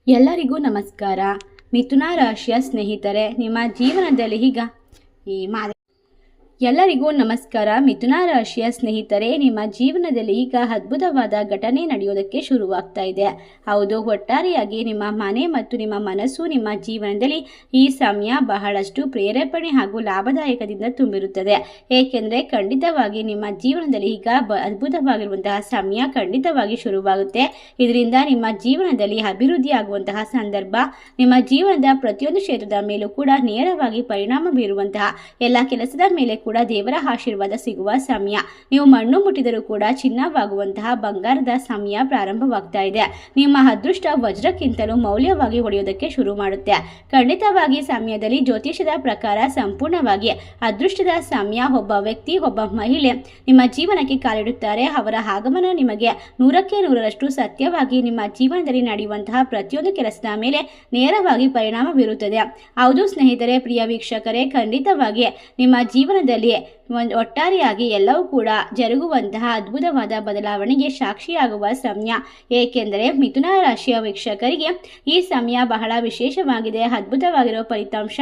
ಎಲ್ಲರಿಗೂ ನಮಸ್ಕಾರ. ಮಿಥುನ ರಾಶಿಯ ಸ್ನೇಹಿತರೆ, ನಿಮ್ಮ ಜೀವನದಲ್ಲಿ ಈಗ ಎಲ್ಲರಿಗೂ ನಮಸ್ಕಾರ. ಮಿಥುನ ರಾಶಿಯ ಸ್ನೇಹಿತರೆ, ನಿಮ್ಮ ಜೀವನದಲ್ಲಿ ಈಗ ಅದ್ಭುತವಾದ ಘಟನೆ ನಡೆಯೋದಕ್ಕೆ ಶುರುವಾಗ್ತಾ ಇದೆ. ಹೌದು, ಒಟ್ಟಾರೆಯಾಗಿ ನಿಮ್ಮ ಮನೆ ಮತ್ತು ನಿಮ್ಮ ಮನಸ್ಸು, ನಿಮ್ಮ ಜೀವನದಲ್ಲಿ ಈ ಸಮಯ ಬಹಳಷ್ಟು ಪ್ರೇರೇಪಣೆ ಹಾಗೂ ಲಾಭದಾಯಕದಿಂದ ತುಂಬಿರುತ್ತದೆ. ಏಕೆಂದರೆ ಖಂಡಿತವಾಗಿ ನಿಮ್ಮ ಜೀವನದಲ್ಲಿ ಈಗ ಅದ್ಭುತವಾಗಿರುವಂತಹ ಸಮಯ ಖಂಡಿತವಾಗಿ ಶುರುವಾಗುತ್ತೆ. ಇದರಿಂದ ನಿಮ್ಮ ಜೀವನದಲ್ಲಿ ಅಭಿವೃದ್ಧಿ ಆಗುವಂತಹ ಸಂದರ್ಭ, ನಿಮ್ಮ ಜೀವನದ ಪ್ರತಿಯೊಂದು ಕ್ಷೇತ್ರದ ಮೇಲೂ ಕೂಡ ನೇರವಾಗಿ ಪರಿಣಾಮ ಬೀರುವಂತಹ ಎಲ್ಲ ಕೆಲಸದ ಮೇಲೆ ಕೂಡ ದೇವರ ಆಶೀರ್ವಾದ ಸಿಗುವ ಸಮಯ. ನೀವು ಮಣ್ಣು ಮುಟ್ಟಿದರೂ ಕೂಡ ಚಿನ್ನವಾಗುವಂತಹ ಬಂಗಾರದ ಸಮಯ ಪ್ರಾರಂಭವಾಗ್ತಾ ಇದೆ. ನಿಮ್ಮ ಅದೃಷ್ಟ ವಜ್ರಕ್ಕಿಂತಲೂ ಮೌಲ್ಯವಾಗಿ ಹೊಡೆಯೋದಕ್ಕೆ ಶುರು ಮಾಡುತ್ತೆ. ಖಂಡಿತವಾಗಿ ಸಮಯದಲ್ಲಿ ಜ್ಯೋತಿಷದ ಪ್ರಕಾರ ಸಂಪೂರ್ಣವಾಗಿ ಅದೃಷ್ಟದ ಸಮಯ. ಒಬ್ಬ ವ್ಯಕ್ತಿ, ಒಬ್ಬ ಮಹಿಳೆ ನಿಮ್ಮ ಜೀವನಕ್ಕೆ ಕಾಲಿಡುತ್ತಾರೆ. ಅವರ ಆಗಮನ ನಿಮಗೆ 100ಕ್ಕೆ 100ರಷ್ಟು ಸತ್ಯವಾಗಿ ನಿಮ್ಮ ಜೀವನದಲ್ಲಿ ನಡೆಯುವಂತಹ ಪ್ರತಿಯೊಂದು ಕೆಲಸದ ಮೇಲೆ ನೇರವಾಗಿ ಪರಿಣಾಮ ಬೀರುತ್ತದೆ. ಹೌದು ಸ್ನೇಹಿತರೆ, ಪ್ರಿಯ ವೀಕ್ಷಕರೇ, ಖಂಡಿತವಾಗಿ ನಿಮ್ಮ ಜೀವನದಲ್ಲಿ ಒಟ್ಟಾರೆಯಾಗಿ ಎಲ್ಲವೂ ಕೂಡ ಜರುಗುವಂತಹ ಅದ್ಭುತವಾದ ಬದಲಾವಣೆಗೆ ಸಾಕ್ಷಿಯಾಗುವ ಸಮಯ. ಏಕೆಂದರೆ ಮಿಥುನ ರಾಶಿಯ ವೀಕ್ಷಕರಿಗೆ ಈ ಸಮಯ ಬಹಳ ವಿಶೇಷವಾಗಿದೆ, ಅದ್ಭುತವಾಗಿರುವ ಫಲಿತಾಂಶ.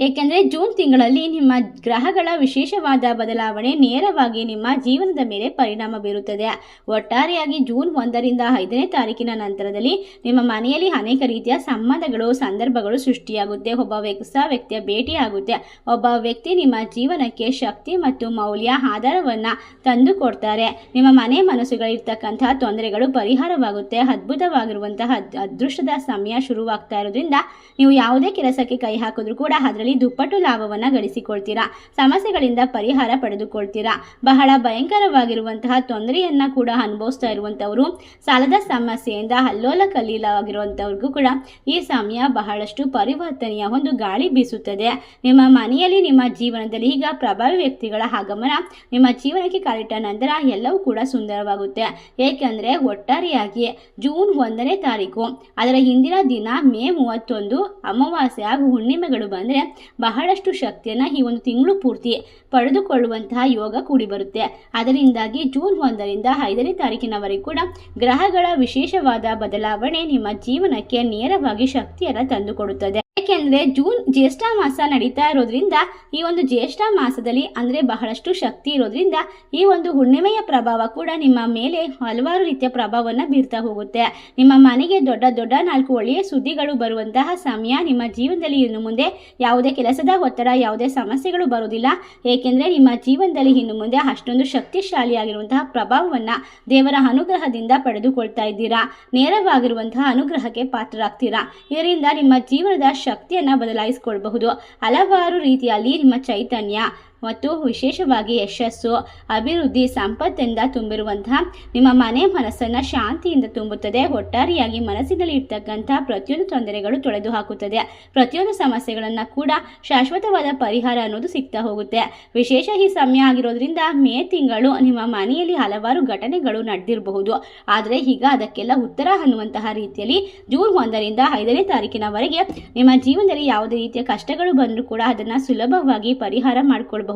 ಏಕೆಂದರೆ ಜೂನ್ ತಿಂಗಳಲ್ಲಿ ನಿಮ್ಮ ಗ್ರಹಗಳ ವಿಶೇಷವಾದ ಬದಲಾವಣೆ ನೇರವಾಗಿ ನಿಮ್ಮ ಜೀವನದ ಮೇಲೆ ಪರಿಣಾಮ ಬೀರುತ್ತದೆ. ಒಟ್ಟಾರೆಯಾಗಿ ಜೂನ್ 1ರಿಂದ 5ನೇ ತಾರೀಕಿನ ನಂತರದಲ್ಲಿ ನಿಮ್ಮ ಮನೆಯಲ್ಲಿ ಅನೇಕ ರೀತಿಯ ಸಂಬಂಧಗಳು, ಸಂದರ್ಭಗಳು ಸೃಷ್ಟಿಯಾಗುತ್ತೆ. ಒಬ್ಬ ವ್ಯಕ್ತಿಯ ಭೇಟಿ ಆಗುತ್ತೆ. ಒಬ್ಬ ವ್ಯಕ್ತಿ ನಿಮ್ಮ ಜೀವನಕ್ಕೆ ಶಕ್ತಿ ಮತ್ತು ಮೌಲ್ಯ ಆಧಾರವನ್ನ ತಂದು ಕೊಡ್ತಾರೆ. ನಿಮ್ಮ ಮನೆ ಮನಸ್ಸುಗಳಿರ್ತಕ್ಕಂತಹ ತೊಂದರೆಗಳು ಪರಿಹಾರವಾಗುತ್ತೆ. ಅದ್ಭುತವಾಗಿರುವಂತಹ ಅದೃಷ್ಟದ ಸಮಯ ಶುರುವಾಗ್ತಾ ಇರೋದ್ರಿಂದ ನೀವು ಯಾವುದೇ ಕೆಲಸಕ್ಕೆ ಕೈ ಹಾಕಿದ್ರು ಕೂಡ ಅದರಲ್ಲಿ ದುಪ್ಪಟ್ಟು ಲಾಭವನ್ನ ಗಳಿಸಿಕೊಳ್ತೀರಾ. ಸಮಸ್ಯೆಗಳಿಂದ ಪರಿಹಾರ ಪಡೆದುಕೊಳ್ತೀರಾ. ಬಹಳ ಭಯಂಕರವಾಗಿರುವಂತಹ ತೊಂದರೆಯನ್ನ ಕೂಡ ಅನುಭವಿಸ್ತಾ ಇರುವಂತವರು, ಸಾಲದ ಸಮಸ್ಯೆಯಿಂದ ಅಲ್ಲೋಲ ಕಲ್ಲೀಲವಾಗಿರುವಂತವ್ರಿಗೂ ಕೂಡ ಈ ಸಮಯ ಬಹಳಷ್ಟು ಪರಿವರ್ತನೆಯ ಒಂದು ಗಾಳಿ ಬೀಸುತ್ತದೆ. ನಿಮ್ಮ ಮನೆಯಲ್ಲಿ, ನಿಮ್ಮ ಜೀವನದಲ್ಲಿ ಈಗ ಪ್ರಭಾವಿ ವ್ಯಕ್ತಿಗಳ ಆಗಮನ ನಿಮ್ಮ ಜೀವನಕ್ಕೆ ಕಾಲಿಟ್ಟ ನಂತರ ಎಲ್ಲವೂ ಕೂಡ ಸುಂದರವಾಗುತ್ತೆ. ಏಕೆಂದರೆ ಒಟ್ಟಾರೆಯಾಗಿ ಜೂನ್ 1ನೇ ತಾರೀಕು, ಅದರ ಹಿಂದಿನ ದಿನ ಮೇ 31 ಅಮಾವಾಸ್ಯೆ ಹಾಗೂ ಹುಣ್ಣಿಮೆಗಳು ಬಂದರೆ ಬಹಳಷ್ಟು ಶಕ್ತಿಯನ್ನು ಈ ಒಂದು ತಿಂಗಳು ಪೂರ್ತಿ ಪಡೆದುಕೊಳ್ಳುವಂತಹ ಯೋಗ ಕೂಡಿ ಬರುತ್ತೆ. ಅದರಿಂದಾಗಿ ಜೂನ್ 1ರಿಂದ 5ನೇ ತಾರೀಕಿನವರೆಗೂ ಕೂಡ ಗ್ರಹಗಳ ವಿಶೇಷವಾದ ಬದಲಾವಣೆ ನಿಮ್ಮ ಜೀವನಕ್ಕೆ ನೇರವಾಗಿ ಶಕ್ತಿಯನ್ನು ತಂದುಕೊಡುತ್ತದೆ. ಏಕೆಂದರೆ ಜೂನ್ ಜ್ಯೇಷ್ಠ ಮಾಸ ನಡೀತಾ ಇರೋದ್ರಿಂದ ಈ ಒಂದು ಜ್ಯೇಷ್ಠ ಮಾಸದಲ್ಲಿ ಅಂದರೆ ಬಹಳಷ್ಟು ಶಕ್ತಿ ಇರೋದ್ರಿಂದ ಈ ಒಂದು ಹುಣ್ಣಿಮೆಯ ಪ್ರಭಾವ ಕೂಡ ನಿಮ್ಮ ಮೇಲೆ ಹಲವಾರು ರೀತಿಯ ಪ್ರಭಾವವನ್ನು ಬೀರ್ತಾ ಹೋಗುತ್ತೆ. ನಿಮ್ಮ ಮನೆಗೆ ದೊಡ್ಡ ದೊಡ್ಡ 4 ಒಳ್ಳೆಯ ಸುದ್ದಿಗಳು ಬರುವಂತಹ ಸಮಯ. ನಿಮ್ಮ ಜೀವನದಲ್ಲಿ ಇನ್ನು ಮುಂದೆ ಯಾವುದೇ ಕೆಲಸದ ಒತ್ತಡ, ಯಾವುದೇ ಸಮಸ್ಯೆಗಳು ಬರೋದಿಲ್ಲ. ಏಕೆಂದರೆ ನಿಮ್ಮ ಜೀವನದಲ್ಲಿ ಇನ್ನು ಮುಂದೆ ಅಷ್ಟೊಂದು ಶಕ್ತಿಶಾಲಿಯಾಗಿರುವಂತಹ ಪ್ರಭಾವವನ್ನು ದೇವರ ಅನುಗ್ರಹದಿಂದ ಪಡೆದುಕೊಳ್ತಾ ಇದ್ದೀರಾ. ನೇರವಾಗಿರುವಂತಹ ಅನುಗ್ರಹಕ್ಕೆ ಪಾತ್ರರಾಗ್ತೀರಾ. ಇದರಿಂದ ನಿಮ್ಮ ಜೀವನದ ಶಕ್ತಿಯನ್ನು ಬದಲಾಯಿಸಿಕೊಳ್ಳಬಹುದು. ಹಲವಾರು ರೀತಿಯಲ್ಲಿ ನಿಮ್ಮ ಚೈತನ್ಯ ಮತ್ತು ವಿಶೇಷವಾಗಿ ಯಶಸ್ಸು, ಅಭಿವೃದ್ಧಿ, ಸಂಪತ್ತಿಂದ ತುಂಬಿರುವಂತಹ ನಿಮ್ಮ ಮನೆ ಮನಸ್ಸನ್ನು ಶಾಂತಿಯಿಂದ ತುಂಬುತ್ತದೆ. ಒಟ್ಟಾರೆಯಾಗಿ ಮನಸ್ಸಿನಲ್ಲಿ ಇರ್ತಕ್ಕಂತಹ ಪ್ರತಿಯೊಂದು ತೊಂದರೆಗಳು ತೊಳೆದು ಹಾಕುತ್ತದೆ. ಪ್ರತಿಯೊಂದು ಸಮಸ್ಯೆಗಳನ್ನು ಕೂಡ ಶಾಶ್ವತವಾದ ಪರಿಹಾರ ಅನ್ನೋದು ಸಿಗ್ತಾ ಹೋಗುತ್ತೆ. ವಿಶೇಷ ಈ ಸಮಯ ಆಗಿರೋದ್ರಿಂದ ಮೇ ತಿಂಗಳು ನಿಮ್ಮ ಮನೆಯಲ್ಲಿ ಹಲವಾರು ಘಟನೆಗಳು ನಡೆದಿರಬಹುದು. ಆದರೆ ಈಗ ಅದಕ್ಕೆಲ್ಲ ಉತ್ತರ ಅನ್ನುವಂತಹ ರೀತಿಯಲ್ಲಿ ಜೂನ್ 1ರಿಂದ 5ನೇ ತಾರೀಕಿನವರೆಗೆ ನಿಮ್ಮ ಜೀವನದಲ್ಲಿ ಯಾವುದೇ ರೀತಿಯ ಕಷ್ಟಗಳು ಬಂದರೂ ಕೂಡ ಅದನ್ನು ಸುಲಭವಾಗಿ ಪರಿಹಾರ ಮಾಡಿಕೊಳ್ಬಹುದು.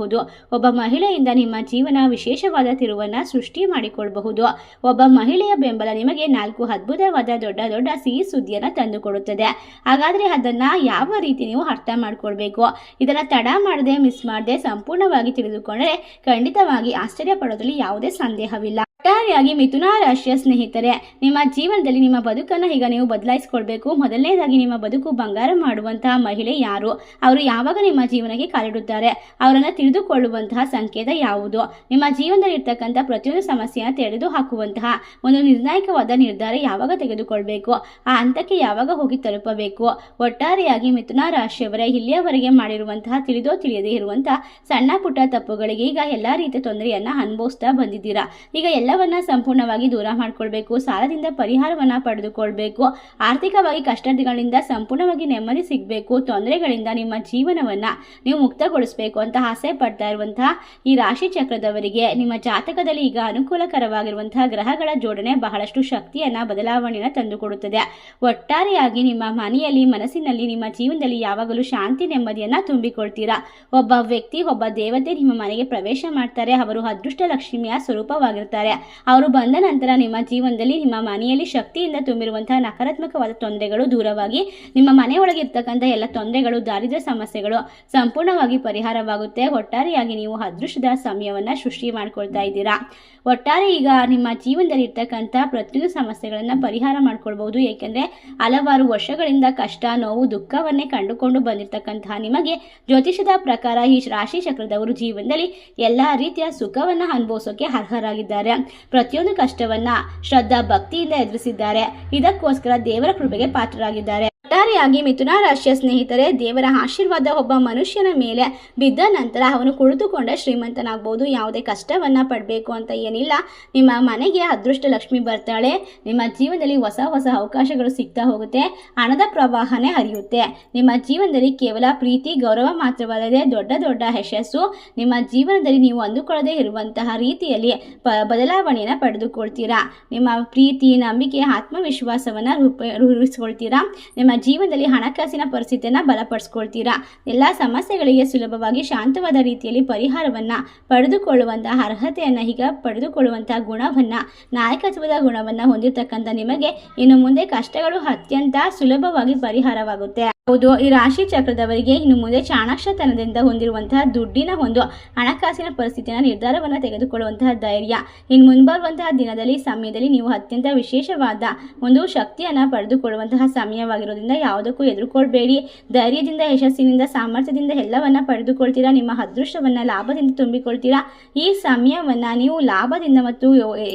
ಒಬ್ಬ ಮಹಿಳೆಯಿಂದ ನಿಮ್ಮ ಜೀವನ ವಿಶೇಷವಾದ ತಿರುವನ್ನ ಸೃಷ್ಟಿ ಮಾಡಿಕೊಳ್ಳಬಹುದು. ಒಬ್ಬ ಮಹಿಳೆಯ ಬೆಂಬಲ ನಿಮಗೆ 4 ಅದ್ಭುತವಾದ ದೊಡ್ಡ ದೊಡ್ಡ ಸಿಹಿ ಸುದ್ದಿಯನ್ನು ತಂದುಕೊಡುತ್ತದೆ. ಹಾಗಾದ್ರೆ ಅದನ್ನ ಯಾವ ರೀತಿ ನೀವು ಅರ್ಥ ಮಾಡ್ಕೊಳ್ಬೇಕು? ಇದನ್ನ ತಡ ಮಾಡದೆ, ಮಿಸ್ ಮಾಡದೆ ಸಂಪೂರ್ಣವಾಗಿ ತಿಳಿದುಕೊಂಡರೆ ಖಂಡಿತವಾಗಿ ಆಶ್ಚರ್ಯ ಪಡೋದ್ರಲ್ಲಿ ಯಾವುದೇ ಸಂದೇಹವಿಲ್ಲ. ಒಟ್ಟಾರೆಯಾಗಿ ಮಿಥುನ ರಾಶಿಯ ಸ್ನೇಹಿತರೆ, ನಿಮ್ಮ ಜೀವನದಲ್ಲಿ ನಿಮ್ಮ ಬದುಕನ್ನು ಈಗ ನೀವು ಬದಲಾಯಿಸಿಕೊಳ್ಬೇಕು. ಮೊದಲನೇದಾಗಿ ನಿಮ್ಮ ಬದುಕು ಬಂಗಾರ ಮಾಡುವಂತಹ ಮಹಿಳೆ ಯಾರು, ಅವರು ಯಾವಾಗ ನಿಮ್ಮ ಜೀವನಕ್ಕೆ ಕಾಲಿಡುತ್ತಾರೆ, ಅವರನ್ನು ತಿಳಿದುಕೊಳ್ಳುವಂತಹ ಸಂಕೇತ ಯಾವುದು, ನಿಮ್ಮ ಜೀವನದಲ್ಲಿ ಇರ್ತಕ್ಕಂಥ ಪ್ರತಿಯೊಂದು ಸಮಸ್ಯೆಯನ್ನು ತೆಗೆದು ಹಾಕುವಂತಹ ಒಂದು ನಿರ್ಣಾಯಕವಾದ ನಿರ್ಧಾರ ಯಾವಾಗ ತೆಗೆದುಕೊಳ್ಬೇಕು, ಆ ಹಂತಕ್ಕೆ ಯಾವಾಗ ಹೋಗಿ ತಲುಪಬೇಕು. ಒಟ್ಟಾರೆಯಾಗಿ ಮಿಥುನ ರಾಶಿಯವರೇ, ಇಲ್ಲಿಯವರೆಗೆ ಮಾಡಿರುವಂತಹ ತಿಳಿದೋ ತಿಳಿಯದೇ ಇರುವಂತಹ ಸಣ್ಣ ಪುಟ್ಟ ತಪ್ಪುಗಳಿಗೆ ಈಗ ಎಲ್ಲಾ ರೀತಿಯ ತೊಂದರೆಯನ್ನ ಅನುಭವಿಸ್ತಾ ಬಂದಿದ್ದೀರಾ. ಈಗ ಎಲ್ಲವನ್ನ ಸಂಪೂರ್ಣವಾಗಿ ದೂರ ಮಾಡಿಕೊಳ್ಬೇಕು. ಸಾಲದಿಂದ ಪರಿಹಾರವನ್ನ ಪಡೆದುಕೊಳ್ಬೇಕು. ಆರ್ಥಿಕವಾಗಿ ಕಷ್ಟಗಳಿಂದ ಸಂಪೂರ್ಣವಾಗಿ ನೆಮ್ಮದಿ ಸಿಗಬೇಕು. ತೊಂದರೆಗಳಿಂದ ನಿಮ್ಮ ಜೀವನವನ್ನ ನೀವು ಮುಕ್ತಗೊಳಿಸಬೇಕು ಅಂತ ಆಸೆ ಪಡ್ತಾ ಇರುವಂತಹ ಈ ರಾಶಿ ಚಕ್ರದವರಿಗೆ ನಿಮ್ಮ ಜಾತಕದಲ್ಲಿ ಈಗ ಅನುಕೂಲಕರವಾಗಿರುವಂತಹ ಗ್ರಹಗಳ ಜೋಡಣೆ ಬಹಳಷ್ಟು ಶಕ್ತಿಯನ್ನ, ಬದಲಾವಣೆಯನ್ನು ತಂದುಕೊಡುತ್ತದೆ. ಒಟ್ಟಾರೆಯಾಗಿ ನಿಮ್ಮ ಮನೆಯಲ್ಲಿ, ಮನಸ್ಸಿನಲ್ಲಿ, ನಿಮ್ಮ ಜೀವನದಲ್ಲಿ ಯಾವಾಗಲೂ ಶಾಂತಿ, ನೆಮ್ಮದಿಯನ್ನ ತುಂಬಿಕೊಳ್ತೀರಾ. ಒಬ್ಬ ವ್ಯಕ್ತಿ, ಒಬ್ಬ ದೇವತೆ ನಿಮ್ಮ ಮನೆಗೆ ಪ್ರವೇಶ ಮಾಡ್ತಾರೆ. ಅವರು ಅದೃಷ್ಟ ಲಕ್ಷ್ಮಿಯ ಸ್ವರೂಪವಾಗಿರ್ತಾರೆ. ಅವರು ಬಂದ ನಂತರ ನಿಮ್ಮ ಜೀವನದಲ್ಲಿ ನಿಮ್ಮ ಮನೆಯಲ್ಲಿ ಶಕ್ತಿಯಿಂದ ತುಂಬಿರುವಂತಹ ನಕಾರಾತ್ಮಕವಾದ ತೊಂದರೆಗಳು ದೂರವಾಗಿ ನಿಮ್ಮ ಮನೆಯೊಳಗೆ ಇರ್ತಕ್ಕಂಥ ಎಲ್ಲ ತೊಂದರೆಗಳು, ದಾರಿದ್ರ್ಯ ಸಮಸ್ಯೆಗಳು ಸಂಪೂರ್ಣವಾಗಿ ಪರಿಹಾರವಾಗುತ್ತೆ. ಒಟ್ಟಾರೆಯಾಗಿ ನೀವು ಅದೃಷ್ಟದ ಸಮಯವನ್ನು ಸೃಷ್ಟಿ ಮಾಡ್ಕೊಳ್ತಾ ಇದ್ದೀರಾ. ಒಟ್ಟಾರೆ ಈಗ ನಿಮ್ಮ ಜೀವನದಲ್ಲಿ ಇರ್ತಕ್ಕಂಥ ಪ್ರತಿಯೊಂದು ಸಮಸ್ಯೆಗಳನ್ನು ಪರಿಹಾರ ಮಾಡ್ಕೊಳ್ಬಹುದು. ಏಕೆಂದರೆ ಹಲವಾರು ವರ್ಷಗಳಿಂದ ಕಷ್ಟ, ನೋವು, ದುಃಖವನ್ನೇ ಕಂಡುಕೊಂಡು ಬಂದಿರತಕ್ಕಂತಹ ನಿಮಗೆ ಜ್ಯೋತಿಷದ ಪ್ರಕಾರ ಈ ರಾಶಿ ಚಕ್ರದವರು ಜೀವನದಲ್ಲಿ ಎಲ್ಲ ರೀತಿಯ ಸುಖವನ್ನ ಅನುಭವಿಸೋಕೆ ಅರ್ಹರಾಗಿದ್ದಾರೆ. ಪ್ರತಿಯೊಂದು ಕಷ್ಟವನ್ನ ಶ್ರದ್ಧಾ ಭಕ್ತಿಯಿಂದ ಎದುರಿಸಿದ್ದಾರೆ. ಇದಕ್ಕೋಸ್ಕರ ದೇವರ ಕೃಪೆಗೆ ಪಾತ್ರರಾಗಿದ್ದಾರೆ. ಒಟ್ಟಾರೆಯಾಗಿ ಮಿಥುನ ರಾಶಿಯ ಸ್ನೇಹಿತರೆ, ದೇವರ ಆಶೀರ್ವಾದ ಒಬ್ಬ ಮನುಷ್ಯನ ಮೇಲೆ ಬಿದ್ದ ನಂತರ ಅವನು ಕುಳಿತುಕೊಂಡ ಶ್ರೀಮಂತನಾಗಬಹುದು. ಯಾವುದೇ ಕಷ್ಟವನ್ನ ಪಡಬೇಕು ಅಂತ ಏನಿಲ್ಲ. ನಿಮ್ಮ ಮನೆಗೆ ಅದೃಷ್ಟ ಲಕ್ಷ್ಮಿ ಬರ್ತಾಳೆ. ನಿಮ್ಮ ಜೀವನದಲ್ಲಿ ಹೊಸ ಹೊಸ ಅವಕಾಶಗಳು ಸಿಗ್ತಾ ಹೋಗುತ್ತೆ. ಹಣದ ಪ್ರವಾಹನೇ ಹರಿಯುತ್ತೆ. ನಿಮ್ಮ ಜೀವನದಲ್ಲಿ ಕೇವಲ ಪ್ರೀತಿ, ಗೌರವ ಮಾತ್ರವಲ್ಲದೆ ದೊಡ್ಡ ದೊಡ್ಡ ಯಶಸ್ಸು ನಿಮ್ಮ ಜೀವನದಲ್ಲಿ ನೀವು ಅಂದುಕೊಳ್ಳದೆ ಇರುವಂತಹ ರೀತಿಯಲ್ಲಿ ಬದಲಾವಣೆಯನ್ನು ಪಡೆದುಕೊಳ್ತೀರಾ. ನಿಮ್ಮ ಪ್ರೀತಿ, ನಂಬಿಕೆ, ಆತ್ಮವಿಶ್ವಾಸವನ್ನ ರೂಢಿಸ್ಕೊಳ್ತೀರಾ. ನಿಮ್ಮ ಜೀವನದಲ್ಲಿ ಹಣಕಾಸಿನ ಪರಿಸ್ಥಿತಿಯನ್ನು ಬಲಪಡಿಸ್ಕೊಳ್ತೀರಾ. ಎಲ್ಲ ಸಮಸ್ಯೆಗಳಿಗೆ ಸುಲಭವಾಗಿ ಶಾಂತವಾದ ರೀತಿಯಲ್ಲಿ ಪರಿಹಾರವನ್ನ ಪಡೆದುಕೊಳ್ಳುವಂತಹ ಅರ್ಹತೆಯನ್ನ ಈಗ ಪಡೆದುಕೊಳ್ಳುವಂತಹ ಗುಣವನ್ನ, ನಾಯಕತ್ವದ ಗುಣವನ್ನ ಹೊಂದಿರತಕ್ಕಂಥ ನಿಮಗೆ ಇನ್ನು ಮುಂದೆ ಕಷ್ಟಗಳು ಅತ್ಯಂತ ಸುಲಭವಾಗಿ ಪರಿಹಾರವಾಗುತ್ತೆ. ಹೌದು, ಈ ರಾಶಿ ಚಕ್ರದವರಿಗೆ ಇನ್ನು ಮುಂದೆ ಚಾಣಾಕ್ಷತನದಿಂದ ಹೊಂದಿರುವಂತಹ ದುಡ್ಡಿನ ಒಂದು ಹಣಕಾಸಿನ ಪರಿಸ್ಥಿತಿಯ ನಿರ್ಧಾರವನ್ನು ತೆಗೆದುಕೊಳ್ಳುವಂತಹ ಧೈರ್ಯ ಇನ್ನು ಮುಂಬರುವಂತಹ ದಿನದಲ್ಲಿ ಸಮಯದಲ್ಲಿ ನೀವು ಅತ್ಯಂತ ವಿಶೇಷವಾದ ಒಂದು ಶಕ್ತಿಯನ್ನು ಪಡೆದುಕೊಳ್ಳುವಂತಹ ಸಮಯವಾಗಿರೋದ್ರಿಂದ ಯಾವುದಕ್ಕೂ ಎದುರುಕೊಳ್ಬೇಡಿ. ಧೈರ್ಯದಿಂದ, ಯಶಸ್ಸಿನಿಂದ, ಸಾಮರ್ಥ್ಯದಿಂದ ಎಲ್ಲವನ್ನ ಪಡೆದುಕೊಳ್ತೀರಾ. ನಿಮ್ಮ ಅದೃಷ್ಟವನ್ನ ಲಾಭದಿಂದ ತುಂಬಿಕೊಳ್ತೀರಾ. ಈ ಸಮಯವನ್ನ ನೀವು ಲಾಭದಿಂದ ಮತ್ತು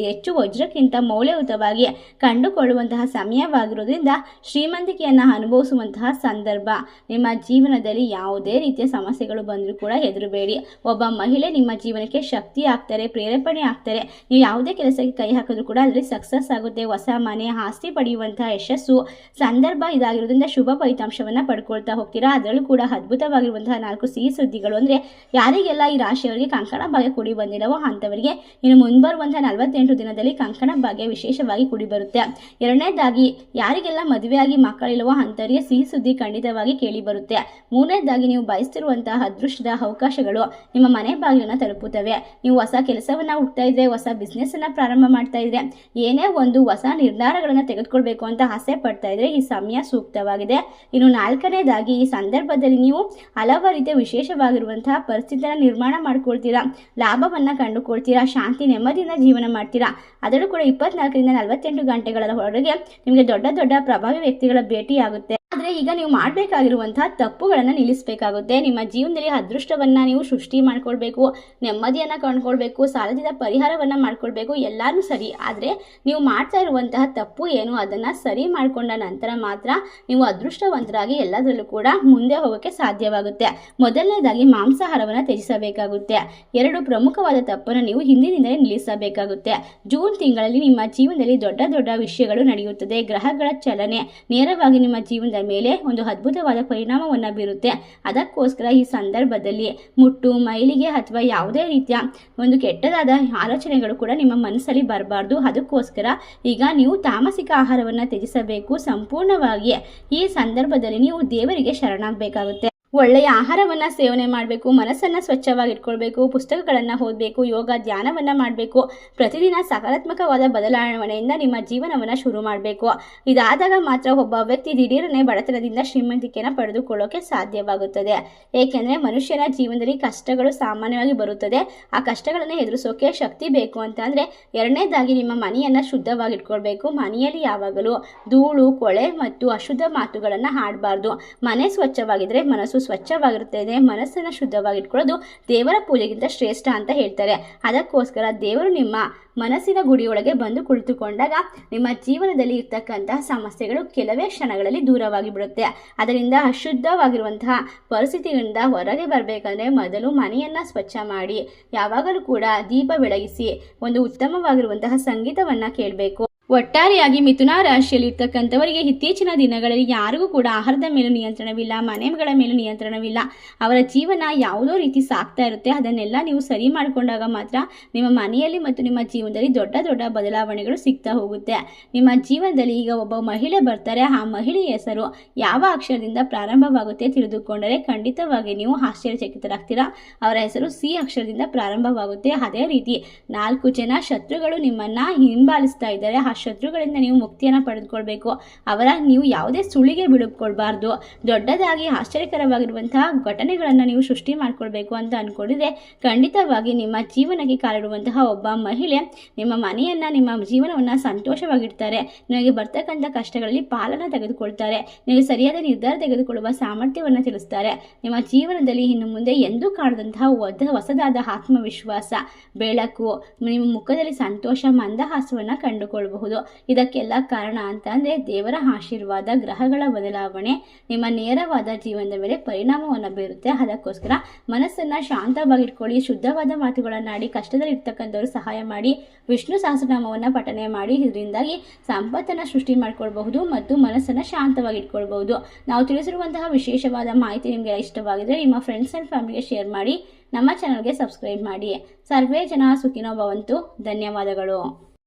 ಹೆಚ್ಚು ವಜ್ರಕ್ಕಿಂತ ಮೌಲ್ಯಯುತವಾಗಿ ಕಂಡುಕೊಳ್ಳುವಂತಹ ಸಮಯವಾಗಿರೋದ್ರಿಂದ ಶ್ರೀಮಂತಿಕೆಯನ್ನು ಅನುಭವಿಸುವಂತಹ ಸಂದರ್ಭ. ನಿಮ್ಮ ಜೀವನದಲ್ಲಿ ಯಾವುದೇ ರೀತಿಯ ಸಮಸ್ಯೆಗಳು ಬಂದರೂ ಕೂಡ ಹೆದರಬೇಡಿ. ಒಬ್ಬ ಮಹಿಳೆ ನಿಮ್ಮ ಜೀವನಕ್ಕೆ ಶಕ್ತಿ ಆಗ್ತಾರೆ, ಪ್ರೇರೇಪಣೆ ಆಗ್ತಾರೆ. ನೀವು ಯಾವುದೇ ಕೆಲಸಕ್ಕೆ ಕೈ ಹಾಕಿದ್ರು ಕೂಡ ಅದರಲ್ಲಿ ಸಕ್ಸಸ್ ಆಗುತ್ತೆ. ಹೊಸ ಮನೆ, ಆಸ್ತಿ ಪಡೆಯುವಂತಹ ಯಶಸ್ಸು ಸಂದರ್ಭ ಇದಾಗಿರೋದ್ರಿಂದ ಶುಭ ಫಲಿತಾಂಶವನ್ನು ಪಡ್ಕೊಳ್ತಾ ಹೋಗ್ತೀರಾ. ಅದರಲ್ಲೂ ಕೂಡ ಅದ್ಭುತವಾಗಿರುವಂತಹ 4 ಸಿಹಿ ಸುದ್ದಿಗಳು ಅಂದರೆ, ಯಾರಿಗೆಲ್ಲ ಈ ರಾಶಿಯವರಿಗೆ ಕಂಕಣ ಭಾಗ್ಯ ಕೂಡಿ ಬಂದಿಲ್ಲವೋ ಅಂಥವರಿಗೆ ಇನ್ನು ಮುಂಬರುವಂತಹ 48 ದಿನದಲ್ಲಿ ಕಂಕಣ ಭಾಗ್ಯ ವಿಶೇಷವಾಗಿ ಕೂಡಿ ಬರುತ್ತೆ. ಎರಡನೇದಾಗಿ, ಯಾರಿಗೆಲ್ಲ ಮದುವೆಯಾಗಿ ಮಕ್ಕಳಿಲ್ಲವೋ ಅಂಥವರಿಗೆ ಸಿಹಿ ಸುದ್ದಿ ಖಂಡಿತವಾಗಿ ಕೇಳಿ ಬರುತ್ತೆ. ಮೂರನೇದಾಗಿ, ನೀವು ಬಯಸ್ತಿರುವಂತಹ ಅದೃಷ್ಟದ ಅವಕಾಶಗಳು ನಿಮ್ಮ ಮನೆ ಬಾಗಿಲನ್ನು ತಲುಪುತ್ತವೆ. ನೀವು ಹೊಸ ಕೆಲಸವನ್ನ ಹುಡ್ತಾ ಇದ್ರೆ, ಹೊಸ ಬಿಸ್ನೆಸ್ ಅನ್ನ ಪ್ರಾರಂಭ ಮಾಡ್ತಾ ಇದ್ರೆ, ಏನೇ ಒಂದು ಹೊಸ ನಿರ್ಧಾರಗಳನ್ನು ತೆಗೆದುಕೊಳ್ಬೇಕು ಅಂತ ಆಸೆ ಪಡ್ತಾ ಇದ್ರೆ ಈ ಸಮಯ ಸೂಕ್ತವಾಗಿದೆ. ಇನ್ನು ನಾಲ್ಕನೇದಾಗಿ, ಈ ಸಂದರ್ಭದಲ್ಲಿ ನೀವು ಹಲವಾರು ರೀತಿಯ ವಿಶೇಷವಾಗಿರುವಂತಹ ಪರಿಸ್ಥಿತಿಯನ್ನು ನಿರ್ಮಾಣ ಮಾಡ್ಕೊಳ್ತೀರಾ. ಲಾಭವನ್ನ ಕಂಡುಕೊಳ್ತೀರಾ. ಶಾಂತಿ, ನೆಮ್ಮದಿಯಿಂದ ಜೀವನ ಮಾಡ್ತೀರಾ. ಅದರಲ್ಲೂ ಕೂಡ 24ರಿಂದ 48 ಗಂಟೆಗಳ ಹೊರಗೆ ನಿಮಗೆ ದೊಡ್ಡ ದೊಡ್ಡ ಪ್ರಭಾವಿ ವ್ಯಕ್ತಿಗಳ ಭೇಟಿ ಆಗುತ್ತೆ. ಆದರೆ ಈಗ ನೀವು ಮಾಡಬೇಕಾಗಿರುವಂತಹ ತಪ್ಪುಗಳನ್ನು ನಿಲ್ಲಿಸಬೇಕಾಗುತ್ತೆ. ನಿಮ್ಮ ಜೀವನದಲ್ಲಿ ಅದೃಷ್ಟವನ್ನು ನೀವು ಸೃಷ್ಟಿ ಮಾಡ್ಕೊಳ್ಬೇಕು, ನೆಮ್ಮದಿಯನ್ನು ಕಂಡುಕೊಳ್ಬೇಕು, ಸಾಲದಿಂದ ಪರಿಹಾರವನ್ನು ಮಾಡ್ಕೊಳ್ಬೇಕು. ಎಲ್ಲಾನು ಸರಿ. ಆದರೆ ನೀವು ಮಾಡ್ತಾ ಇರುವಂತಹ ತಪ್ಪು ಏನು ಅದನ್ನು ಸರಿ ಮಾಡಿಕೊಂಡ ನಂತರ ಮಾತ್ರ ನೀವು ಅದೃಷ್ಟವಂತರಾಗಿ ಎಲ್ಲದರಲ್ಲೂ ಕೂಡ ಮುಂದೆ ಹೋಗೋಕ್ಕೆ ಸಾಧ್ಯವಾಗುತ್ತೆ. ಮೊದಲನೇದಾಗಿ, ಮಾಂಸಾಹಾರವನ್ನು ತ್ಯಜಿಸಬೇಕಾಗುತ್ತೆ. 2 ಪ್ರಮುಖವಾದ ತಪ್ಪನ್ನು ನೀವು ಹಿಂದಿನಿಂದಲೇ ನಿಲ್ಲಿಸಬೇಕಾಗುತ್ತೆ. ಜೂನ್ ತಿಂಗಳಲ್ಲಿ ನಿಮ್ಮ ಜೀವನದಲ್ಲಿ ದೊಡ್ಡ ದೊಡ್ಡ ವಿಷಯಗಳು ನಡೆಯುತ್ತದೆ. ಗ್ರಹಗಳ ಚಲನೆ ನೇರವಾಗಿ ನಿಮ್ಮ ಜೀವನದ ಮೇಲೆ ಒಂದು ಅದ್ಭುತವಾದ ಪರಿಣಾಮವನ್ನು ಬೀರುತ್ತೆ. ಅದಕ್ಕೋಸ್ಕರ ಈ ಸಂದರ್ಭದಲ್ಲಿ ಮುಟ್ಟು, ಮೈಲಿಗೆ ಅಥವಾ ಯಾವುದೇ ರೀತಿಯ ಒಂದು ಕೆಟ್ಟದಾದ ಆಲೋಚನೆಗಳು ಕೂಡ ನಿಮ್ಮ ಮನಸ್ಸಲ್ಲಿ ಬರಬಾರ್ದು. ಅದಕ್ಕೋಸ್ಕರ ಈಗ ನೀವು ತಾಮಸಿಕ ಆಹಾರವನ್ನು ತ್ಯಜಿಸಬೇಕು. ಸಂಪೂರ್ಣವಾಗಿ ಈ ಸಂದರ್ಭದಲ್ಲಿ ನೀವು ದೇವರಿಗೆ ಶರಣಾಗಬೇಕಾಗುತ್ತೆ. ಒಳ್ಳೆಯ ಆಹಾರವನ್ನು ಸೇವನೆ ಮಾಡಬೇಕು. ಮನಸ್ಸನ್ನು ಸ್ವಚ್ಛವಾಗಿ ಇಟ್ಕೊಳ್ಬೇಕು. ಪುಸ್ತಕಗಳನ್ನು ಓದಬೇಕು. ಯೋಗ, ಧ್ಯಾನವನ್ನು ಮಾಡಬೇಕು. ಪ್ರತಿದಿನ ಸಕಾರಾತ್ಮಕವಾದ ಬದಲಾವಣೆಯಿಂದ ನಿಮ್ಮ ಜೀವನವನ್ನು ಶುರು ಮಾಡಬೇಕು. ಇದಾದಾಗ ಮಾತ್ರ ಒಬ್ಬ ವ್ಯಕ್ತಿ ದಿಢೀರನೆ ಬಡತನದಿಂದ ಶ್ರೀಮಂತಿಕೆಯನ್ನು ಪಡೆದುಕೊಳ್ಳೋಕೆ ಸಾಧ್ಯವಾಗುತ್ತದೆ. ಏಕೆಂದರೆ ಮನುಷ್ಯನ ಜೀವನದಲ್ಲಿ ಕಷ್ಟಗಳು ಸಾಮಾನ್ಯವಾಗಿ ಬರುತ್ತದೆ. ಆ ಕಷ್ಟಗಳನ್ನು ಎದುರಿಸೋಕೆ ಶಕ್ತಿ ಬೇಕು ಅಂತಂದರೆ, ಎರಡನೇದಾಗಿ ನಿಮ್ಮ ಮನೆಯನ್ನು ಶುದ್ಧವಾಗಿ ಇಟ್ಕೊಳ್ಬೇಕು. ಮನೆಯಲ್ಲಿ ಯಾವಾಗಲೂ ಧೂಳು, ಕೊಳೆ ಮತ್ತು ಅಶುದ್ಧ ಮಾತುಗಳನ್ನು ಆಡಬಾರ್ದು. ಮನೆ ಸ್ವಚ್ಛವಾಗಿದ್ದರೆ ಮನಸ್ಸು ಸ್ವಚ್ಛವಾಗಿರುತ್ತದೆ. ಮನಸ್ಸನ್ನು ಶುದ್ಧವಾಗಿಟ್ಕೊಳ್ಳೋದು ದೇವರ ಪೂಜೆಗಿಂತ ಶ್ರೇಷ್ಠ ಅಂತ ಹೇಳ್ತಾರೆ. ಅದಕ್ಕೋಸ್ಕರ ದೇವರು ನಿಮ್ಮ ಮನಸ್ಸಿನ ಗುಡಿಯೊಳಗೆ ಬಂದು ಕುಳಿತುಕೊಂಡಾಗ ನಿಮ್ಮ ಜೀವನದಲ್ಲಿ ಇರ್ತಕ್ಕಂತಹ ಸಮಸ್ಯೆಗಳು ಕೆಲವೇ ಕ್ಷಣಗಳಲ್ಲಿ ದೂರವಾಗಿ ಬಿಡುತ್ತೆ. ಅದರಿಂದ ಅಶುದ್ಧವಾಗಿರುವಂತಹ ಪರಿಸ್ಥಿತಿಯಿಂದ ಹೊರಗೆ ಬರಬೇಕಂದ್ರೆ ಮೊದಲು ಮನೆಯನ್ನು ಸ್ವಚ್ಛ ಮಾಡಿ, ಯಾವಾಗಲೂ ಕೂಡ ದೀಪ ಬೆಳಗಿಸಿ, ಒಂದು ಉತ್ತಮವಾಗಿರುವಂತಹ ಸಂಗೀತವನ್ನು ಕೇಳಬೇಕು. ಒಟ್ಟಾರೆಯಾಗಿ ಮಿಥುನ ರಾಶಿಯಲ್ಲಿ ಇರ್ತಕ್ಕಂಥವರಿಗೆ ಇತ್ತೀಚಿನ ದಿನಗಳಲ್ಲಿ ಯಾರಿಗೂ ಕೂಡ ಆಹಾರದ ಮೇಲೂ ನಿಯಂತ್ರಣವಿಲ್ಲ, ಮನೆಗಳ ಮೇಲೂ ನಿಯಂತ್ರಣವಿಲ್ಲ. ಅವರ ಜೀವನ ಯಾವುದೋ ರೀತಿ ಸಾಗ್ತಾ ಇರುತ್ತೆ. ಅದನ್ನೆಲ್ಲ ನೀವು ಸರಿ ಮಾಡಿಕೊಂಡಾಗ ಮಾತ್ರ ನಿಮ್ಮ ಮನೆಯಲ್ಲಿ ಮತ್ತು ನಿಮ್ಮ ಜೀವನದಲ್ಲಿ ದೊಡ್ಡ ದೊಡ್ಡ ಬದಲಾವಣೆಗಳು ಸಿಗ್ತಾ ಹೋಗುತ್ತೆ. ನಿಮ್ಮ ಜೀವನದಲ್ಲಿ ಈಗ ಒಬ್ಬ ಮಹಿಳೆ ಬರ್ತಾರೆ. ಆ ಮಹಿಳೆಯ ಹೆಸರು ಯಾವ ಅಕ್ಷರದಿಂದ ಪ್ರಾರಂಭವಾಗುತ್ತೆ ತಿಳಿದುಕೊಂಡರೆ ಖಂಡಿತವಾಗಿ ನೀವು ಆಶ್ಚರ್ಯಚಕಿತರಾಗ್ತೀರಾ. ಅವರ ಹೆಸರು ಸಿ ಅಕ್ಷರದಿಂದ ಪ್ರಾರಂಭವಾಗುತ್ತೆ. ಅದೇ ರೀತಿ 4 ಜನ ಶತ್ರುಗಳು ನಿಮ್ಮನ್ನ ಹಿಂಬಾಲಿಸ್ತಾ ಇದ್ದಾರೆ. ಆ ಶತ್ರುಗಳಿಂದ ನೀವು ಮುಕ್ತಿಯನ್ನು ಪಡೆದುಕೊಳ್ಬೇಕು. ಅವರ ನೀವು ಯಾವುದೇ ಸುಳಿಗೆ ಬಿಡುಕೊಳ್ಬಾರ್ದು. ದೊಡ್ಡದಾಗಿ ಆಶ್ಚರ್ಯಕರವಾಗಿರುವಂತಹ ಘಟನೆಗಳನ್ನು ನೀವು ಸೃಷ್ಟಿ ಮಾಡ್ಕೊಳ್ಬೇಕು ಅಂತ ಅಂದ್ಕೊಂಡಿದ್ರೆ ಖಂಡಿತವಾಗಿ ನಿಮ್ಮ ಜೀವನಕ್ಕೆ ಕಾಲಿಡುವಂತಹ ಒಬ್ಬ ಮಹಿಳೆ ನಿಮ್ಮ ಮನೆಯನ್ನು, ನಿಮ್ಮ ಜೀವನವನ್ನು ಸಂತೋಷವಾಗಿಡ್ತಾರೆ. ನಿಮಗೆ ಬರ್ತಕ್ಕಂಥ ಕಷ್ಟಗಳಲ್ಲಿ ಪಾಲನ್ನು ತೆಗೆದುಕೊಳ್ತಾರೆ. ನಿಮಗೆ ಸರಿಯಾದ ನಿರ್ಧಾರ ತೆಗೆದುಕೊಳ್ಳುವ ಸಾಮರ್ಥ್ಯವನ್ನು ತಿಳಿಸ್ತಾರೆ. ನಿಮ್ಮ ಜೀವನದಲ್ಲಿ ಇನ್ನು ಮುಂದೆ ಎಂದೂ ಕಾಣದಂತಹ ಹೊಸದಾದ ಆತ್ಮವಿಶ್ವಾಸ, ಬೆಳಕು, ನಿಮ್ಮ ಮುಖದಲ್ಲಿ ಸಂತೋಷ, ಮಂದಹಾಸವನ್ನು ಕಂಡುಕೊಳ್ಳಬಹುದು. ಇದಕ್ಕೆಲ್ಲ ಕಾರಣ ಅಂತ ಅಂದರೆ ದೇವರ ಆಶೀರ್ವಾದ, ಗ್ರಹಗಳ ಬದಲಾವಣೆ ನಿಮ್ಮ ನೇರವಾದ ಜೀವನದ ಮೇಲೆ ಪರಿಣಾಮವನ್ನು ಬೀರುತ್ತೆ. ಅದಕ್ಕೋಸ್ಕರ ಮನಸ್ಸನ್ನು ಶಾಂತವಾಗಿಟ್ಕೊಳ್ಳಿ. ಶುದ್ಧವಾದ ಮಾತುಗಳನ್ನಾಡಿ ಕಷ್ಟದಲ್ಲಿ ಇರ್ತಕ್ಕಂಥವ್ರು ಸಹಾಯ ಮಾಡಿ. ವಿಷ್ಣು ಸಹಸ್ರನಾಮವನ್ನು ಪಠನೆ ಮಾಡಿ. ಇದರಿಂದಾಗಿ ಸಂಪತ್ತನ್ನು ಸೃಷ್ಟಿ ಮಾಡ್ಕೊಳ್ಬಹುದು ಮತ್ತು ಮನಸ್ಸನ್ನು ಶಾಂತವಾಗಿಟ್ಕೊಳ್ಬಹುದು. ನಾವು ತಿಳಿಸಿರುವಂತಹ ವಿಶೇಷವಾದ ಮಾಹಿತಿ ನಿಮಗೆ ಇಷ್ಟವಾಗಿದ್ರೆ ನಿಮ್ಮ ಫ್ರೆಂಡ್ಸ್ ಆ್ಯಂಡ್ ಫ್ಯಾಮಿಲಿಗೆ ಶೇರ್ ಮಾಡಿ. ನಮ್ಮ ಚಾನಲ್ಗೆ ಸಬ್ಸ್ಕ್ರೈಬ್ ಮಾಡಿ. ಸರ್ವೇ ಜನ ಸುಖಿನೋ ಭವಂತು. ಧನ್ಯವಾದಗಳು.